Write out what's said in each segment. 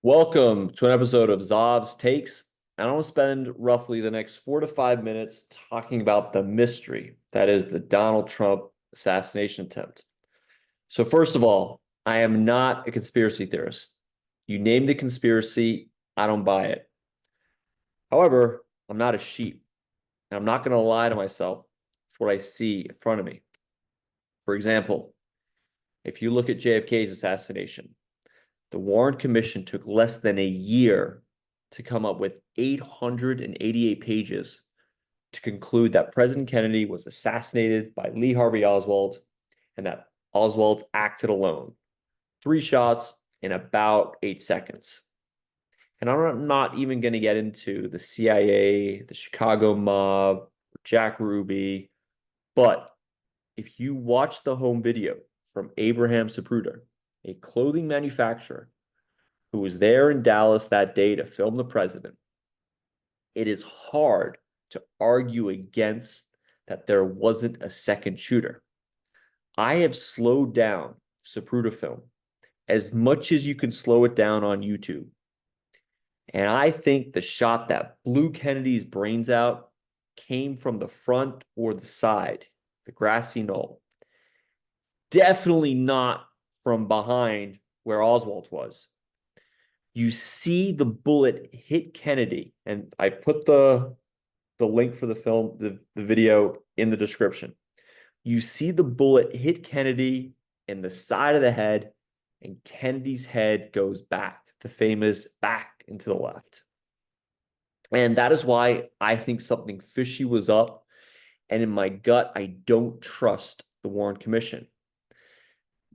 Welcome to an episode of Zov's Takes. And I want to spend roughly the next 4 to 5 minutes talking about the mystery that is the Donald Trump assassination attempt. So, first of all, I am not a conspiracy theorist. You name the conspiracy, I don't buy it. However, I'm not a sheep, and I'm not going to lie to myself for what I see in front of me. For example, if you look at JFK's assassination, the Warren Commission took less than a year to come up with 888 pages to conclude that President Kennedy was assassinated by Lee Harvey Oswald and that Oswald acted alone. 3 shots in about 8 seconds. And I'm not even going to get into the CIA, the Chicago mob, Jack Ruby, but if you watch the home video from Abraham Zapruder, a clothing manufacturer who was there in Dallas that day to film the president, it is hard to argue against that there wasn't a second shooter. I have slowed down Zapruder film as much as you can slow it down on YouTube. And I think the shot that blew Kennedy's brains out came from the front or the side, the grassy knoll. Definitely not from behind where Oswald was. You see the bullet hit Kennedy, and I put the link for the film, the video in the description. You see the bullet hit Kennedy in the side of the head, and Kennedy's head goes back, the famous back into the left. And that is why I think something fishy was up. And in my gut, I don't trust the Warren Commission.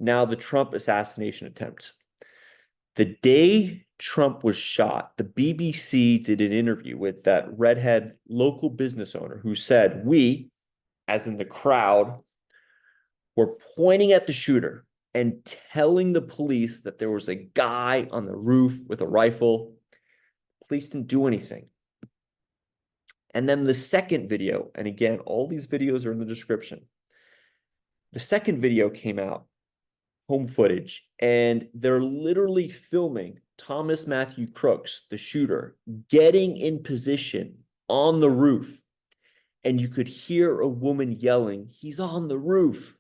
Now, the Trump assassination attempt. The day Trump was shot, the BBC did an interview with that redhead local business owner who said, we, as in the crowd, were pointing at the shooter and telling the police that there was a guy on the roof with a rifle. Police didn't do anything. And then the second video, and again, all these videos are in the description. The second video came out, home footage, and they're literally filming Thomas Matthew Crooks, the shooter, getting in position on the roof. And you could hear a woman yelling, "He's on the roof."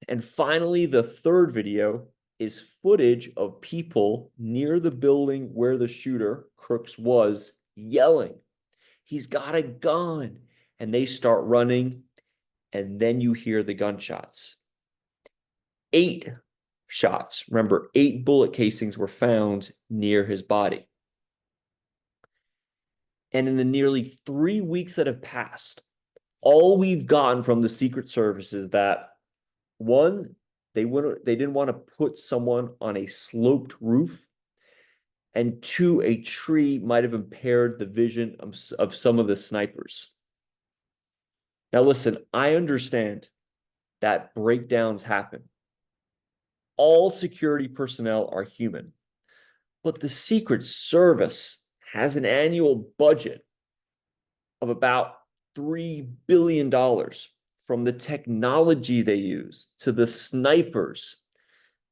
And finally, the third video is footage of people near the building where the shooter, Crooks, was yelling, "He's got a gun." And they start running, and then you hear the gunshots. 8 shots. Remember, 8 bullet casings were found near his body. And in the nearly 3 weeks that have passed, all we've gotten from the Secret Service is that, one, they didn't want to put someone on a sloped roof, and 2, a tree might have impaired the vision of some of the snipers. Now, listen, I understand that breakdowns happen. All security personnel are human, but the Secret Service has an annual budget of about $3 billion, from the technology they use to the snipers.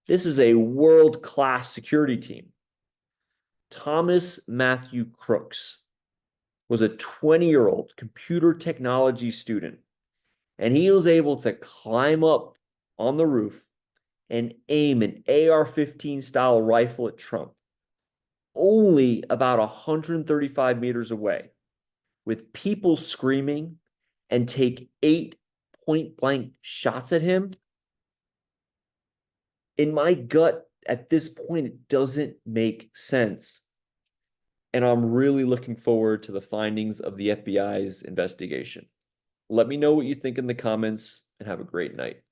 This is a world-class security team. Thomas Matthew Crooks was a 20-year-old computer technology student, and he was able to climb up on the roof and aim an AR-15 style rifle at Trump, only about 135 meters away, with people screaming, and take 8 point-blank shots at him. In my gut, at this point, it doesn't make sense. And I'm really looking forward to the findings of the FBI's investigation. Let me know what you think in the comments, and have a great night.